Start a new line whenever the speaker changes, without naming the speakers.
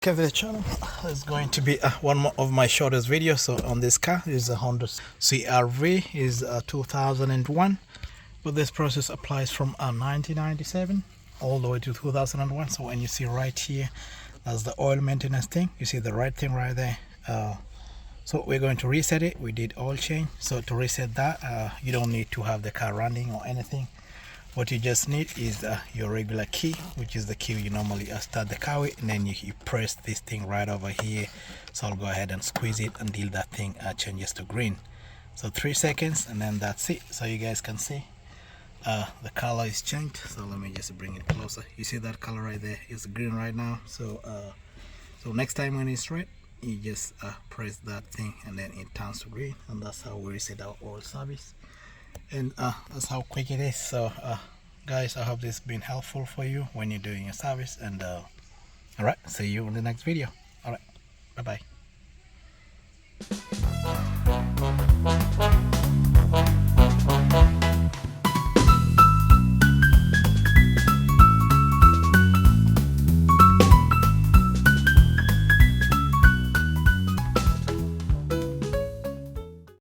Okay, the channel is going to be one more of my shortest videos. So on this car is a Honda CRV, is 2001, but this process applies from 1997 all the way to 2001. So when you see right here, that's the oil maintenance thing. You see the right thing right there. So we're going to reset it. We did oil change. So to reset that, you don't need to have the car running or anything. What you just need is your regular key, which is the key you normally start the car with, and then you press this thing right over here. So I'll go ahead and squeeze it until that thing changes to green. So 3 seconds, and then that's it. So you guys can see the color is changed. So let me just bring it closer. You see that color right there is green right now. So so next time when it's red, you just press that thing and then it turns to green, and that's how we reset our oil service. And that's how quick it is. So guys, I hope this has been helpful for you when you're doing your service. And all right, see you in the next video. All right, bye bye.